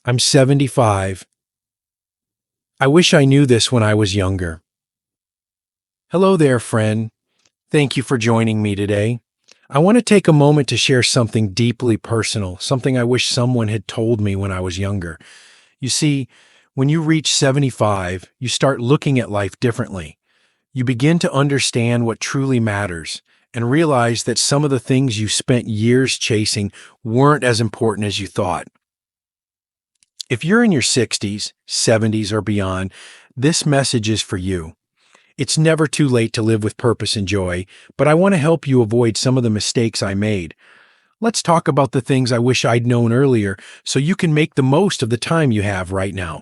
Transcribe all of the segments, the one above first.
I'm 75. I wish I knew this when I was younger. Hello there, friend. Thank you for joining me today. I want to take a moment to share something deeply personal, something I wish someone had told me when I was younger. You see, when you reach 75, you start looking at life differently. You begin to understand what truly matters and realize that some of the things you spent years chasing weren't as important as you thought. If you're in your 60s, 70s, or beyond, this message is for you. It's never too late to live with purpose and joy, but I want to help you avoid some of the mistakes I made. Let's talk about the things I wish I'd known earlier so you can make the most of the time you have right now.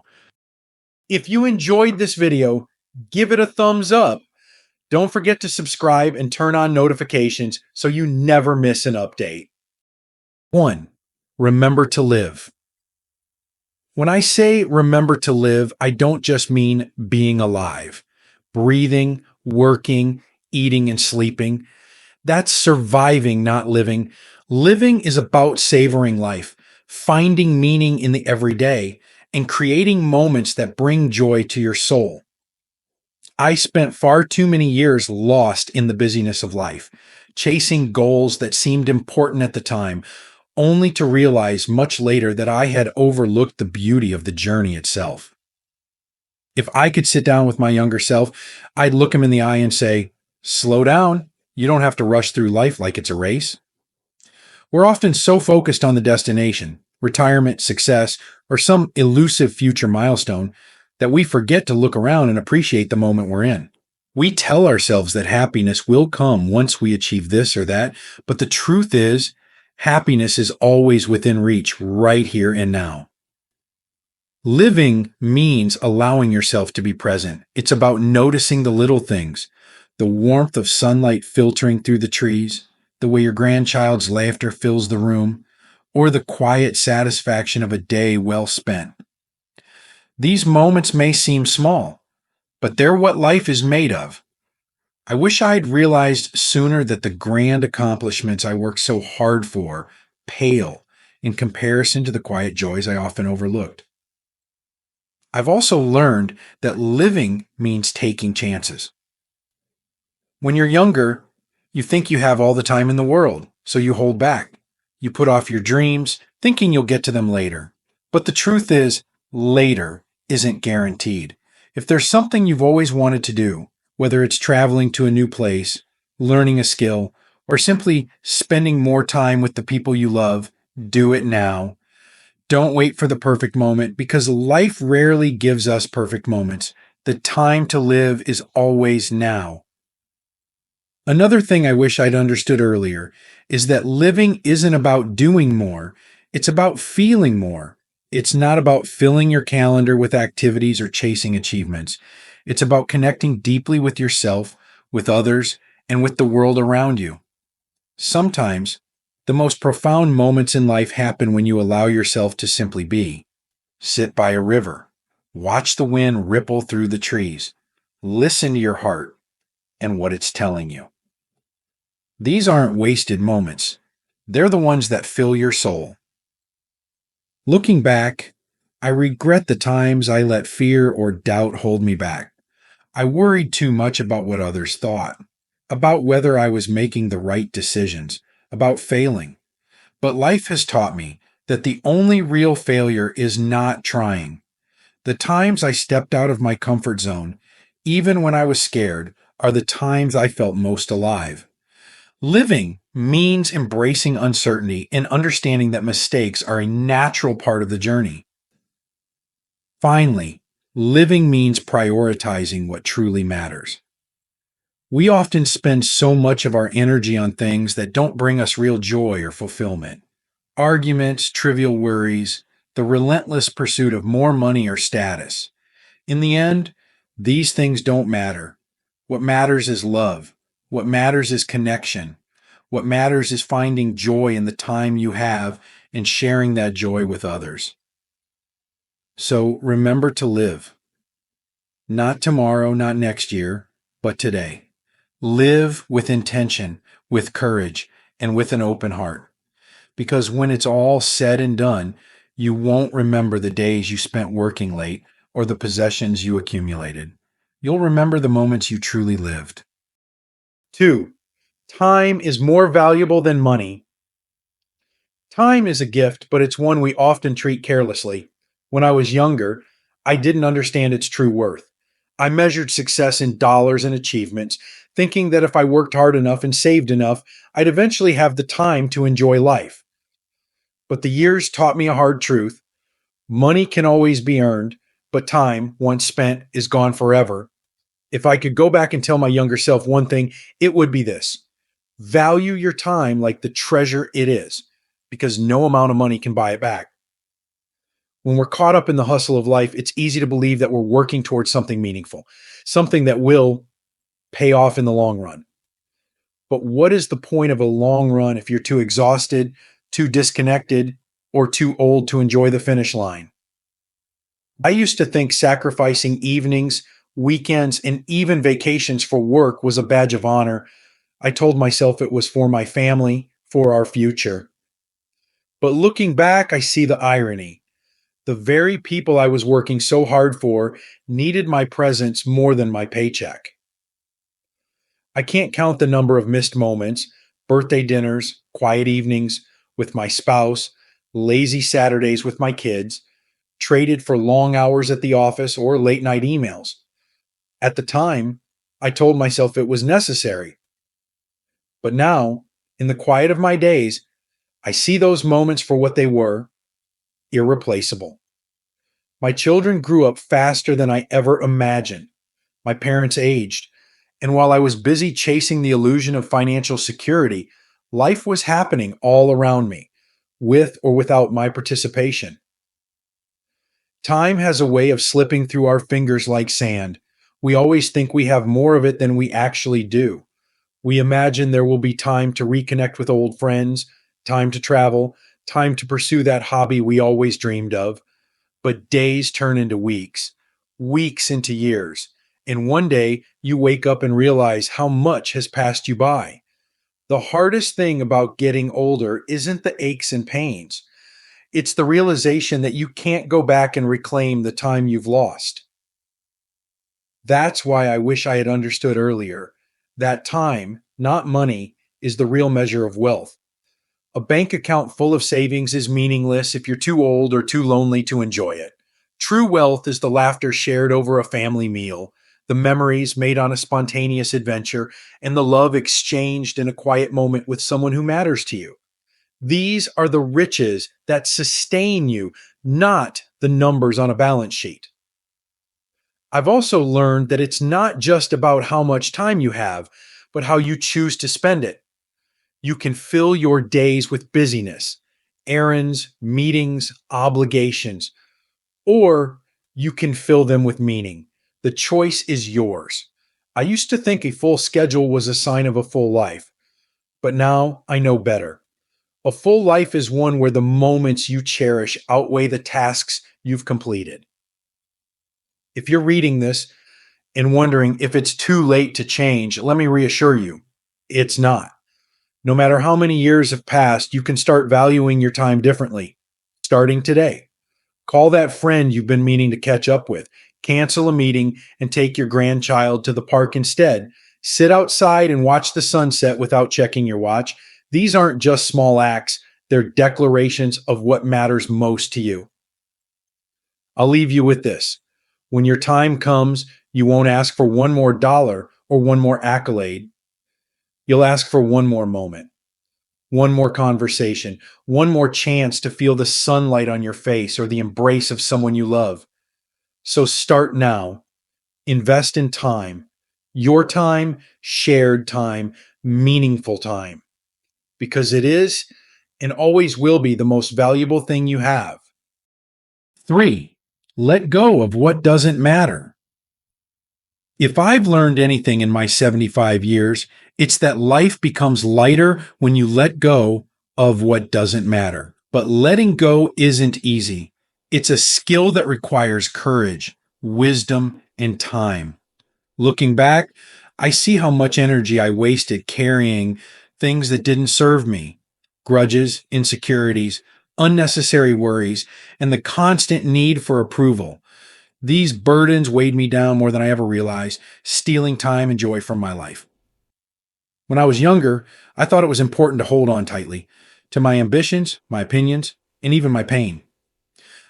If you enjoyed this video, give it a thumbs up. Don't forget to subscribe and turn on notifications so you never miss an update. 1. Remember to live. When I say remember to live, I don't just mean being alive, breathing, working, eating, and sleeping. That's surviving, not living. Living is about savoring life, finding meaning in the everyday, and creating moments that bring joy to your soul. I spent far too many years lost in the busyness of life, chasing goals that seemed important at the time, only to realize much later that I had overlooked the beauty of the journey itself. If I could sit down with my younger self, I'd look him in the eye and say, "Slow down. You don't have to rush through life like it's a race." We're often so focused on the destination, retirement, success, or some elusive future milestone, that we forget to look around and appreciate the moment we're in. We tell ourselves that happiness will come once we achieve this or that, but the truth is, happiness is always within reach, right here and now. Living means allowing yourself to be present. It's about noticing the little things, the warmth of sunlight filtering through the trees, the way your grandchild's laughter fills the room, or the quiet satisfaction of a day well spent. These moments may seem small, but they're what life is made of. I wish I had realized sooner that the grand accomplishments I worked so hard for pale in comparison to the quiet joys I often overlooked. I've also learned that living means taking chances. When you're younger, you think you have all the time in the world, so you hold back. You put off your dreams, thinking you'll get to them later. But the truth is, later isn't guaranteed. If there's something you've always wanted to do, whether it's traveling to a new place, learning a skill, or simply spending more time with the people you love, do it now. Don't wait for the perfect moment, because life rarely gives us perfect moments. The time to live is always now. Another thing I wish I'd understood earlier is that living isn't about doing more, it's about feeling more. It's not about filling your calendar with activities or chasing achievements. It's about connecting deeply with yourself, with others, and with the world around you. Sometimes, the most profound moments in life happen when you allow yourself to simply be. Sit by a river. Watch the wind ripple through the trees. Listen to your heart and what it's telling you. These aren't wasted moments. They're the ones that fill your soul. Looking back, I regret the times I let fear or doubt hold me back. I worried too much about what others thought, about whether I was making the right decisions, about failing. But life has taught me that the only real failure is not trying. The times I stepped out of my comfort zone, even when I was scared, are the times I felt most alive. Living means embracing uncertainty and understanding that mistakes are a natural part of the journey. Finally, living means prioritizing what truly matters. We often spend so much of our energy on things that don't bring us real joy or fulfillment. Arguments, trivial worries, the relentless pursuit of more money or status. In the end, these things don't matter. What matters is love. What matters is connection. What matters is finding joy in the time you have and sharing that joy with others. So remember to live. Not tomorrow, not next year, but today. Live with intention, with courage, and with an open heart. Because when it's all said and done, You won't remember the days you spent working late or the possessions you accumulated. You'll remember the moments you truly lived. 2. Time is more valuable than money. Time is a gift, but it's one we often treat carelessly. When I was younger, I didn't understand its true worth. I measured success in dollars and achievements, thinking that if I worked hard enough and saved enough, I'd eventually have the time to enjoy life. But the years taught me a hard truth. Money can always be earned, but time, once spent, is gone forever. If I could go back and tell my younger self one thing, it would be this: value your time like the treasure it is, because no amount of money can buy it back. When we're caught up in the hustle of life, it's easy to believe that we're working towards something meaningful, something that will pay off in the long run. But what is the point of a long run if you're too exhausted, too disconnected, or too old to enjoy the finish line? I used to think sacrificing evenings, weekends, and even vacations for work was a badge of honor. I told myself it was for my family, for our future. But looking back, I see the irony. The very people I was working so hard for needed my presence more than my paycheck. I can't count the number of missed moments, birthday dinners, quiet evenings with my spouse, lazy Saturdays with my kids, traded for long hours at the office or late night emails. At the time, I told myself it was necessary. But now, in the quiet of my days, I see those moments for what they were: irreplaceable. My children grew up faster than I ever imagined. My parents aged. And while I was busy chasing the illusion of financial security, life was happening all around me, with or without my participation. Time has a way of slipping through our fingers like sand. We always think we have more of it than we actually do. We imagine there will be time to reconnect with old friends, time to travel, time to pursue that hobby we always dreamed of. But days turn into weeks, weeks into years, and one day you wake up and realize how much has passed you by. The hardest thing about getting older isn't the aches and pains. It's the realization that you can't go back and reclaim the time you've lost. That's why I wish I had understood earlier that time, not money, is the real measure of wealth. A bank account full of savings is meaningless if you're too old or too lonely to enjoy it. True wealth is the laughter shared over a family meal, the memories made on a spontaneous adventure, and the love exchanged in a quiet moment with someone who matters to you. These are the riches that sustain you, not the numbers on a balance sheet. I've also learned that it's not just about how much time you have, but how you choose to spend it. You can fill your days with busyness, errands, meetings, obligations, or you can fill them with meaning. The choice is yours. I used to think a full schedule was a sign of a full life, but now I know better. A full life is one where the moments you cherish outweigh the tasks you've completed. If you're reading this and wondering if it's too late to change, let me reassure you, it's not. No matter how many years have passed, you can start valuing your time differently, starting today. Call that friend you've been meaning to catch up with. Cancel a meeting and take your grandchild to the park instead. Sit outside and watch the sunset without checking your watch. These aren't just small acts, they're declarations of what matters most to you. I'll leave you with this. When your time comes, you won't ask for one more dollar or one more accolade. You'll ask for one more moment, one more conversation, one more chance to feel the sunlight on your face or the embrace of someone you love. So start now. Invest in time. Your time, shared time, meaningful time. Because it is and always will be the most valuable thing you have. 3. Let go of what doesn't matter. If I've learned anything in my 75 years, it's that life becomes lighter when you let go of what doesn't matter. But letting go isn't easy. It's a skill that requires courage, wisdom, and time. Looking back, I see how much energy I wasted carrying things that didn't serve me: grudges, insecurities, unnecessary worries, and the constant need for approval. These burdens weighed me down more than I ever realized, stealing time and joy from my life. When I was younger, I thought it was important to hold on tightly to my ambitions, my opinions, and even my pain.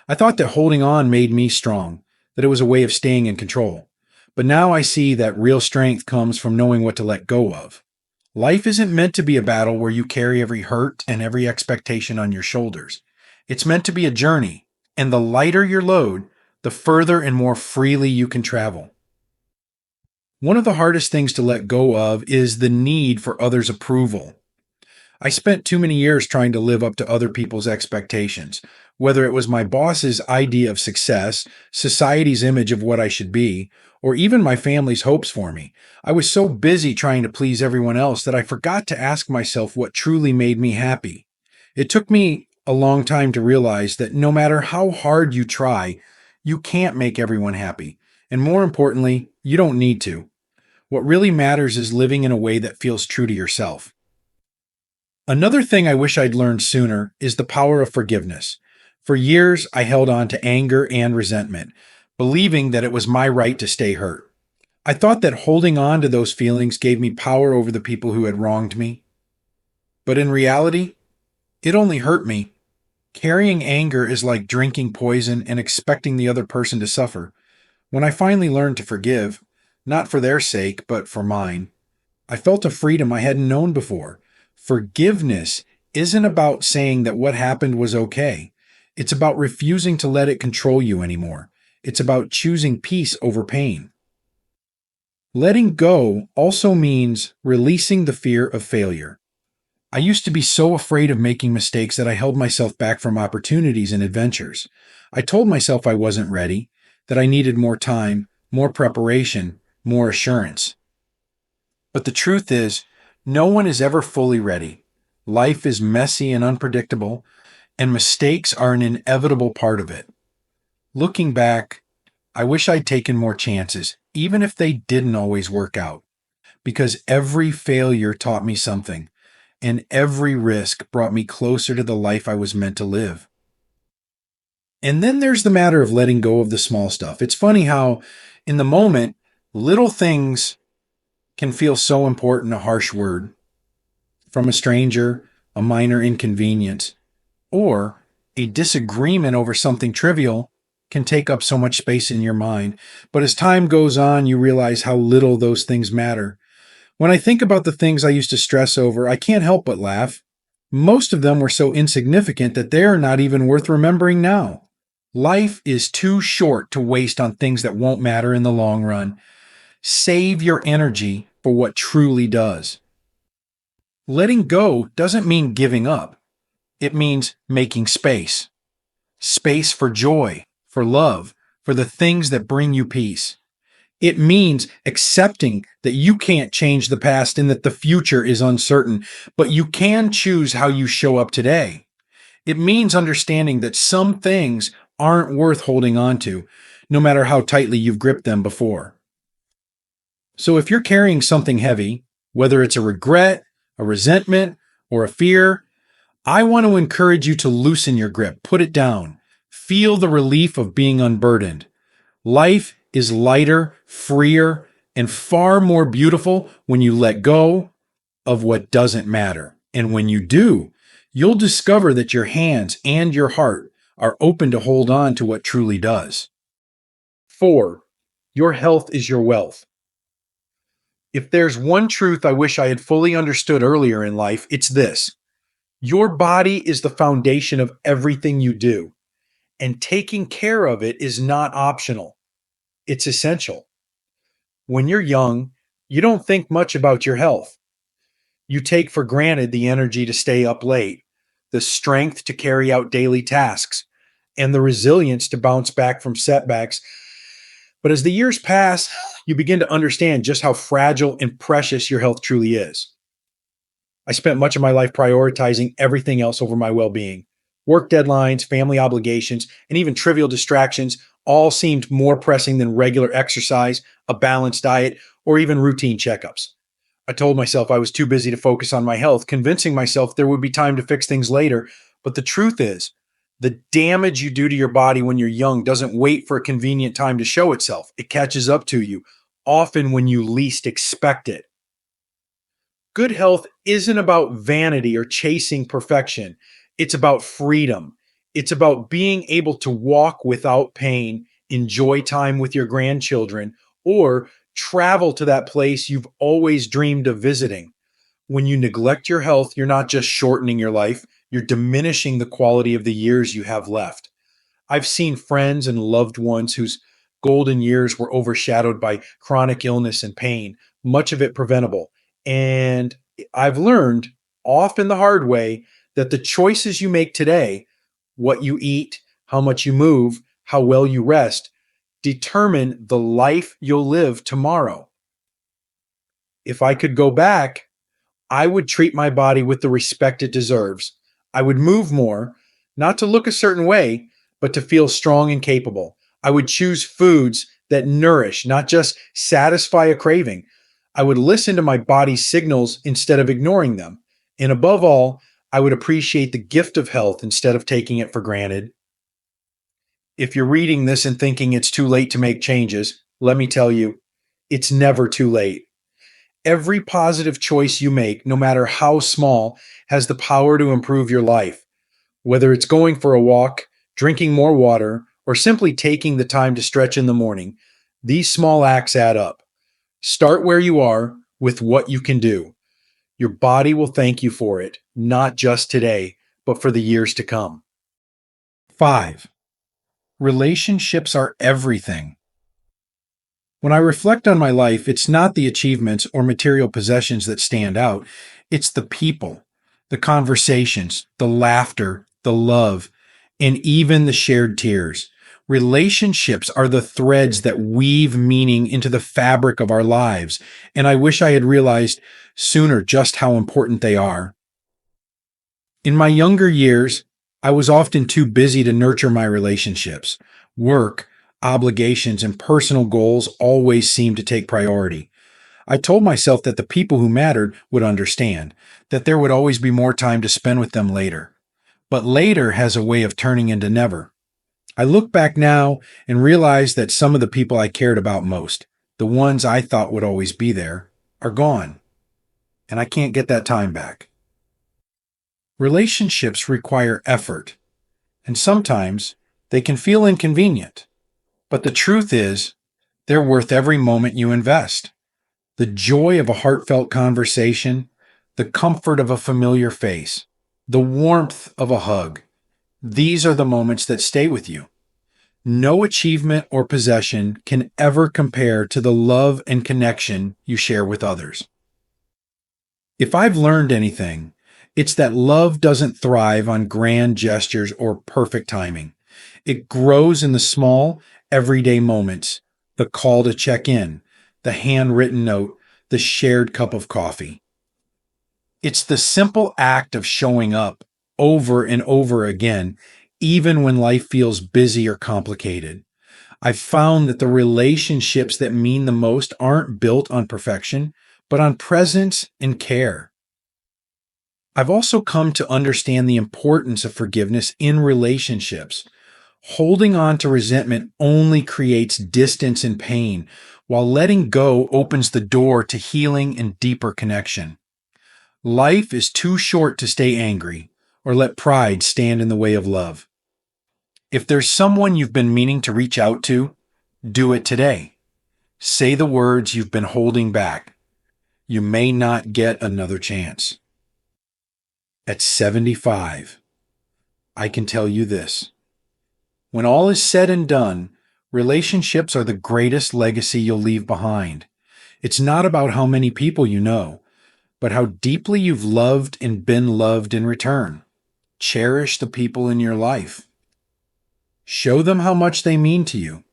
I thought that holding on made me strong, that it was a way of staying in control. But now I see that real strength comes from knowing what to let go of. Life isn't meant to be a battle where you carry every hurt and every expectation on your shoulders. It's meant to be a journey, and the lighter your load, the further and more freely you can travel. One of the hardest things to let go of is the need for others' approval. I spent too many years trying to live up to other people's expectations, whether it was my boss's idea of success, society's image of what I should be, or even my family's hopes for me. I was so busy trying to please everyone else that I forgot to ask myself what truly made me happy. It took me a long time to realize that no matter how hard you try, you can't make everyone happy. And more importantly, you don't need to. What really matters is living in a way that feels true to yourself. Another thing I wish I'd learned sooner is the power of forgiveness. For years, I held on to anger and resentment, believing that it was my right to stay hurt. I thought that holding on to those feelings gave me power over the people who had wronged me. But in reality, it only hurt me. Carrying anger is like drinking poison and expecting the other person to suffer. When I finally learned to forgive, not for their sake, but for mine, I felt a freedom I hadn't known before. Forgiveness isn't about saying that what happened was okay. It's about refusing to let it control you anymore. It's about choosing peace over pain. Letting go also means releasing the fear of failure. I used to be so afraid of making mistakes that I held myself back from opportunities and adventures. I told myself I wasn't ready, that I needed more time, more preparation, more assurance. But the truth is, no one is ever fully ready. Life is messy and unpredictable, and mistakes are an inevitable part of it. Looking back, I wish I'd taken more chances, even if they didn't always work out, because every failure taught me something, and every risk brought me closer to the life I was meant to live. And then there's the matter of letting go of the small stuff. It's funny how, in the moment, little things can feel so important, a harsh word from a stranger, a minor inconvenience, or a disagreement over something trivial can take up so much space in your mind. But as time goes on, you realize how little those things matter. When I think about the things I used to stress over, I can't help but laugh. Most of them were so insignificant that they are not even worth remembering now. Life is too short to waste on things that won't matter in the long run. Save your energy for what truly does. Letting go doesn't mean giving up. It means making space. Space for joy, for love, for the things that bring you peace. It means accepting that you can't change the past and that the future is uncertain, but you can choose how you show up today. It means understanding that some things aren't worth holding on to, no matter how tightly you've gripped them before. So if you're carrying something heavy, whether it's a regret, a resentment, or a fear, I want to encourage you to loosen your grip, put it down, feel the relief of being unburdened. Life is lighter, freer, and far more beautiful when you let go of what doesn't matter. And when you do, you'll discover that your hands and your heart are open to hold on to what truly does. 4. Your health is your wealth. If there's one truth I wish I had fully understood earlier in life, it's this. Your body is the foundation of everything you do, and taking care of it is not optional. It's essential. When you're young, you don't think much about your health. You take for granted the energy to stay up late, the strength to carry out daily tasks, and the resilience to bounce back from setbacks. But as the years pass, you begin to understand just how fragile and precious your health truly is. I spent much of my life prioritizing everything else over my well-being. Work deadlines, family obligations, and even trivial distractions all seemed more pressing than regular exercise, a balanced diet, or even routine checkups. I told myself I was too busy to focus on my health, convincing myself there would be time to fix things later, But the truth is, the damage you do to your body when you're young doesn't wait for a convenient time to show itself. It catches up to you, often when you least expect it. Good health isn't about vanity or chasing perfection. It's about freedom. It's about being able to walk without pain, enjoy time with your grandchildren, or travel to that place you've always dreamed of visiting. When you neglect your health, you're not just shortening your life, you're diminishing the quality of the years you have left. I've seen friends and loved ones whose golden years were overshadowed by chronic illness and pain, much of it preventable. And I've learned, often the hard way, that the choices you make today, what you eat, how much you move, how well you rest, determine the life you'll live tomorrow. If I could go back, I would treat my body with the respect it deserves. I would move more, not to look a certain way, but to feel strong and capable. I would choose foods that nourish, not just satisfy a craving. I would listen to my body's signals instead of ignoring them. And above all, I would appreciate the gift of health instead of taking it for granted. If you're reading this and thinking it's too late to make changes, let me tell you, it's never too late. Every positive choice you make, no matter how small, has the power to improve your life. Whether it's going for a walk, drinking more water, or simply taking the time to stretch in the morning, these small acts add up. Start where you are with what you can do. Your body will thank you for it, not just today, but for the years to come. 5. Relationships are everything. When I reflect on my life, it's not the achievements or material possessions that stand out. It's the people, the conversations, the laughter, the love, and even the shared tears. Relationships are the threads that weave meaning into the fabric of our lives, and I wish I had realized sooner just how important they are. In my younger years, I was often too busy to nurture my relationships. Work, obligations, and personal goals always seemed to take priority. I told myself that the people who mattered would understand, that there would always be more time to spend with them later. But later has a way of turning into never. I look back now and realize that some of the people I cared about most, the ones I thought would always be there, are gone. And I can't get that time back. Relationships require effort, and sometimes they can feel inconvenient. But the truth is, they're worth every moment you invest. The joy of a heartfelt conversation, the comfort of a familiar face, the warmth of a hug. These are the moments that stay with you. No achievement or possession can ever compare to the love and connection you share with others. If I've learned anything, it's that love doesn't thrive on grand gestures or perfect timing. It grows in the small, everyday moments, the call to check in, the handwritten note, the shared cup of coffee. It's the simple act of showing up over and over again, even when life feels busy or complicated. I've found that the relationships that mean the most aren't built on perfection, but on presence and care. I've also come to understand the importance of forgiveness in relationships. Holding on to resentment only creates distance and pain, while letting go opens the door to healing and deeper connection. Life is too short to stay angry or let pride stand in the way of love. If there's someone you've been meaning to reach out to, do it today. Say the words you've been holding back. You may not get another chance. At 75, I can tell you this. When all is said and done, relationships are the greatest legacy you'll leave behind. It's not about how many people you know, but how deeply you've loved and been loved in return. Cherish the people in your life. Show them how much they mean to you.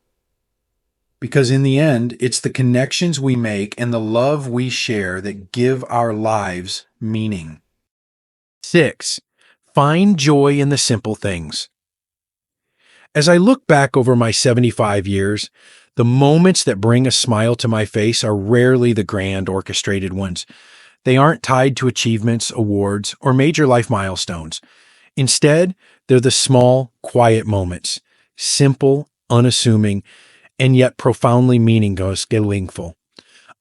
Because in the end, it's the connections we make and the love we share that give our lives meaning. 6. Find joy in the simple things. As I look back over my 75 years, the moments that bring a smile to my face are rarely the grand, orchestrated ones. They aren't tied to achievements, awards, or major life milestones. Instead, they're the small, quiet moments, simple, unassuming, and yet profoundly meaningful.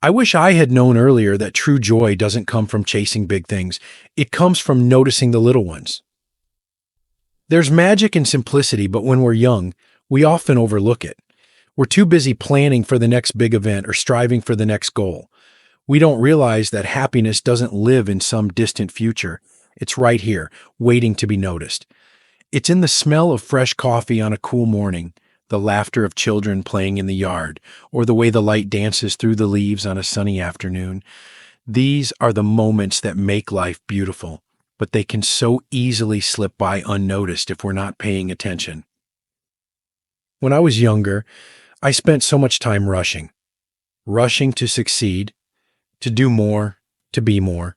I wish I had known earlier that true joy doesn't come from chasing big things. It comes from noticing the little ones. There's magic in simplicity, but when we're young, we often overlook it. We're too busy planning for the next big event or striving for the next goal. We don't realize that happiness doesn't live in some distant future. It's right here, waiting to be noticed. It's in the smell of fresh coffee on a cool morning, the laughter of children playing in the yard, or the way the light dances through the leaves on a sunny afternoon. These are the moments that make life beautiful, but they can so easily slip by unnoticed if we're not paying attention. When I was younger, I spent so much time rushing to succeed, to do more, to be more.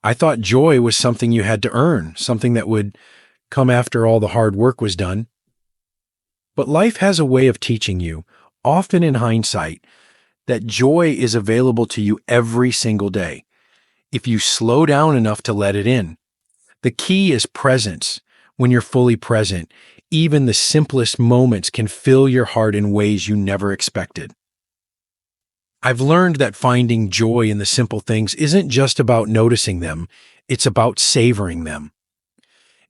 I thought joy was something you had to earn, something that would come after all the hard work was done. But life has a way of teaching you, often in hindsight, that joy is available to you every single day, if you slow down enough to let it in. The key is presence. When you're fully present, even the simplest moments can fill your heart in ways you never expected. I've learned that finding joy in the simple things isn't just about noticing them, it's about savoring them.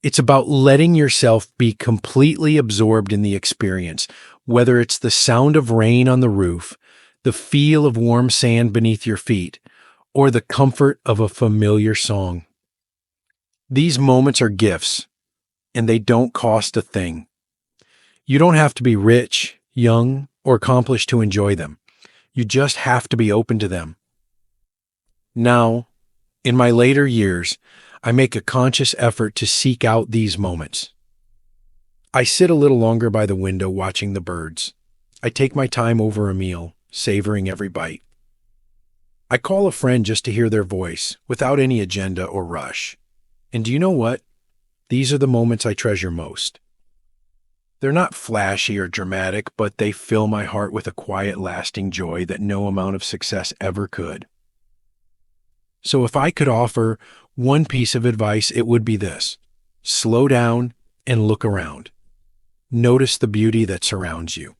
It's about letting yourself be completely absorbed in the experience, whether it's the sound of rain on the roof, the feel of warm sand beneath your feet, or the comfort of a familiar song. These moments are gifts, and they don't cost a thing. You don't have to be rich, young, or accomplished to enjoy them. You just have to be open to them. Now, in my later years, I make a conscious effort to seek out these moments. I sit a little longer by the window watching the birds. I take my time over a meal, savoring every bite. I call a friend just to hear their voice, without any agenda or rush. And do you know what? These are the moments I treasure most. They're not flashy or dramatic, but they fill my heart with a quiet, lasting joy that no amount of success ever could. So if I could offer one piece of advice, it would be this: slow down and look around. Notice the beauty that surrounds you.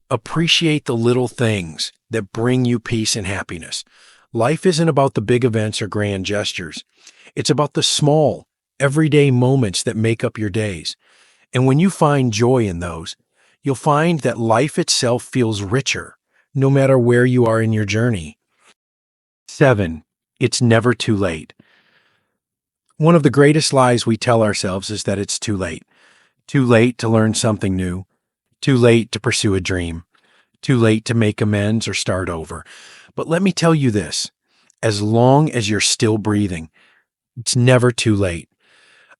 Appreciate the little things that bring you peace and happiness. Life isn't about the big events or grand gestures. It's about the small, everyday moments that make up your days. And when you find joy in those, you'll find that life itself feels richer, no matter where you are in your journey. 7. It's never too late. One of the greatest lies we tell ourselves is that it's too late. Too late to learn something new. Too late to pursue a dream. Too late to make amends or start over. But let me tell you this: as long as you're still breathing, it's never too late.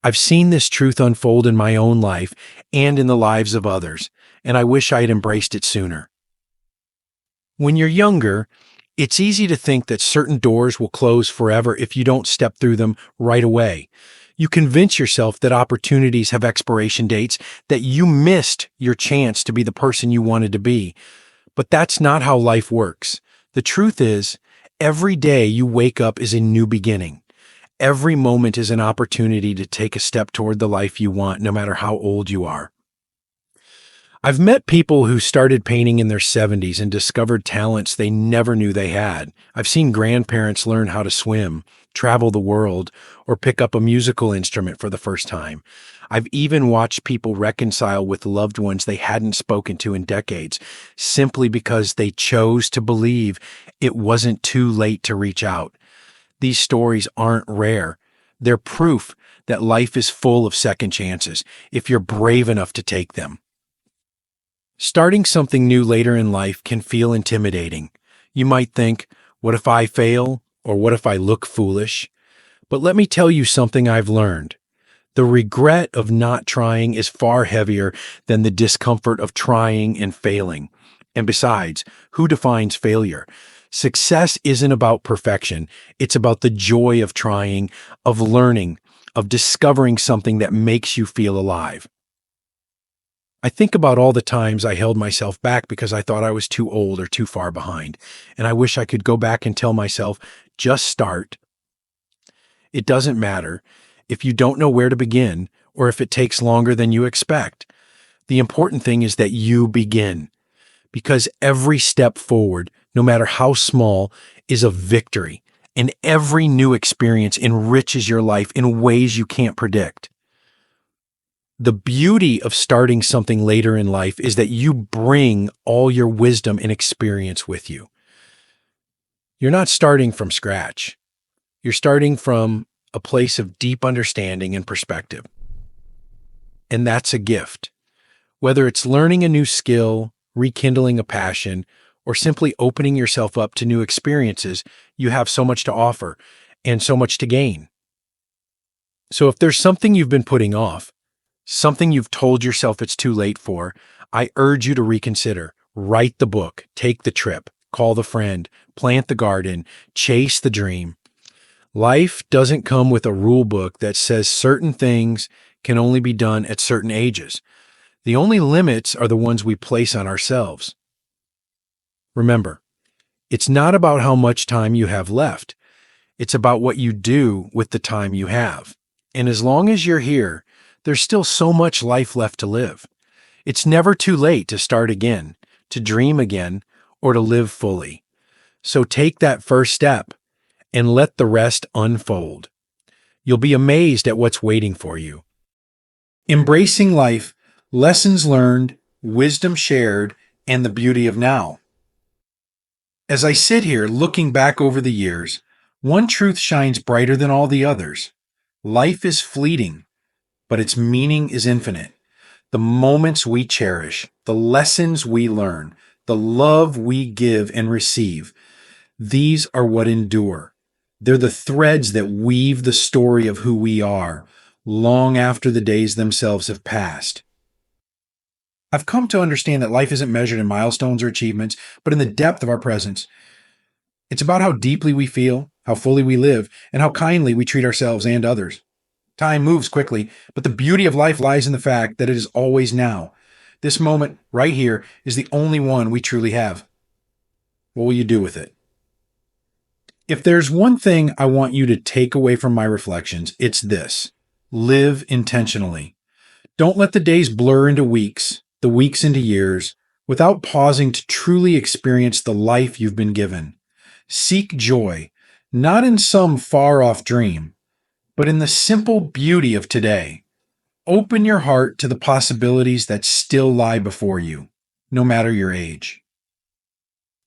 I've seen this truth unfold in my own life and in the lives of others, and I wish I had embraced it sooner. When you're younger, it's easy to think that certain doors will close forever if you don't step through them right away. You convince yourself that opportunities have expiration dates, that you missed your chance to be the person you wanted to be. But that's not how life works. The truth is, every day you wake up is a new beginning. Every moment is an opportunity to take a step toward the life you want, no matter how old you are. I've met people who started painting in their 70s and discovered talents they never knew they had. I've seen grandparents learn how to swim, travel the world, or pick up a musical instrument for the first time. I've even watched people reconcile with loved ones they hadn't spoken to in decades, simply because they chose to believe it wasn't too late to reach out. These stories aren't rare. They're proof that life is full of second chances, if you're brave enough to take them. Starting something new later in life can feel intimidating. You might think, what if I fail? Or what if I look foolish? But let me tell you something I've learned. The regret of not trying is far heavier than the discomfort of trying and failing. And besides, who defines failure? Success isn't about perfection. It's about the joy of trying, of learning, of discovering something that makes you feel alive. I think about all the times I held myself back because I thought I was too old or too far behind, and I wish I could go back and tell myself, just start. It doesn't matter. If you don't know where to begin, or if it takes longer than you expect. The important thing is that you begin, because every step forward, no matter how small, is a victory, and every new experience enriches your life in ways you can't predict. The beauty of starting something later in life is that you bring all your wisdom and experience with you. You're not starting from scratch. You're starting from a place of deep understanding and perspective. And that's a gift. Whether it's learning a new skill, rekindling a passion, or simply opening yourself up to new experiences, you have so much to offer and so much to gain. So if there's something you've been putting off, something you've told yourself it's too late for, I urge you to reconsider. Write the book, take the trip, call the friend, plant the garden, chase the dream. Life doesn't come with a rule book that says certain things can only be done at certain ages. The only limits are the ones we place on ourselves. Remember, it's not about how much time you have left. It's about what you do with the time you have. And as long as you're here, there's still so much life left to live. It's never too late to start again, to dream again, or to live fully. So take that first step and let the rest unfold. You'll be amazed at what's waiting for you. Embracing life, lessons learned, wisdom shared, and the beauty of now. As I sit here looking back over the years, one truth shines brighter than all the others. Life is fleeting, but its meaning is infinite. The moments we cherish, the lessons we learn, the love we give and receive, these are what endure. They're the threads that weave the story of who we are, long after the days themselves have passed. I've come to understand that life isn't measured in milestones or achievements, but in the depth of our presence. It's about how deeply we feel, how fully we live, and how kindly we treat ourselves and others. Time moves quickly, but the beauty of life lies in the fact that it is always now. This moment, right here, is the only one we truly have. What will you do with it? If there's one thing I want you to take away from my reflections, it's this: live intentionally. Don't let the days blur into weeks, the weeks into years, without pausing to truly experience the life you've been given. Seek joy, not in some far-off dream, but in the simple beauty of today. Open your heart to the possibilities that still lie before you, no matter your age.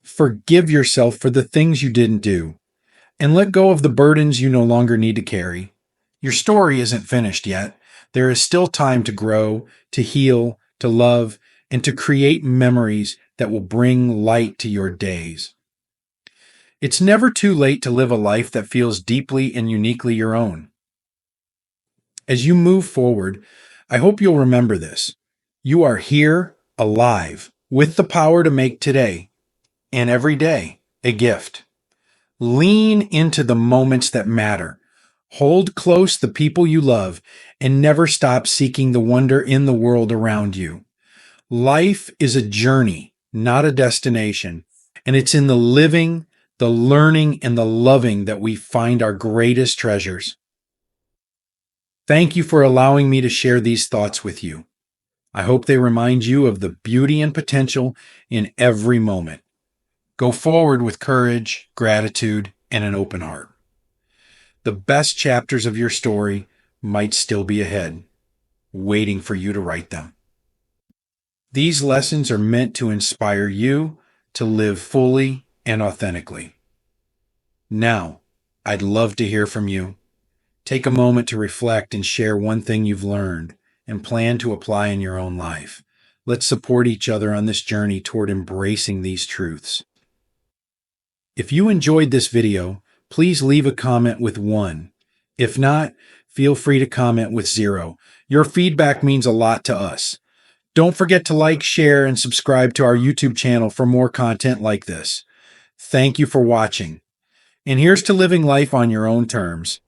Forgive yourself for the things you didn't do, and let go of the burdens you no longer need to carry. Your story isn't finished yet. There is still time to grow, to heal, to love, and to create memories that will bring light to your days. It's never too late to live a life that feels deeply and uniquely your own. As you move forward, I hope you'll remember this. You are here, alive, with the power to make today, and every day, a gift. Lean into the moments that matter. Hold close the people you love, and never stop seeking the wonder in the world around you. Life is a journey, not a destination, and it's in the living, the learning, and the loving that we find our greatest treasures. Thank you for allowing me to share these thoughts with you. I hope they remind you of the beauty and potential in every moment. Go forward with courage, gratitude, and an open heart. The best chapters of your story might still be ahead, waiting for you to write them. These lessons are meant to inspire you to live fully and authentically. Now, I'd love to hear from you. Take a moment to reflect and share one thing you've learned and plan to apply in your own life. Let's support each other on this journey toward embracing these truths. If you enjoyed this video, please leave a comment with 1. If not, feel free to comment with 0. Your feedback means a lot to us. Don't forget to like, share, and subscribe to our YouTube channel for more content like this. Thank you for watching. And here's to living life on your own terms.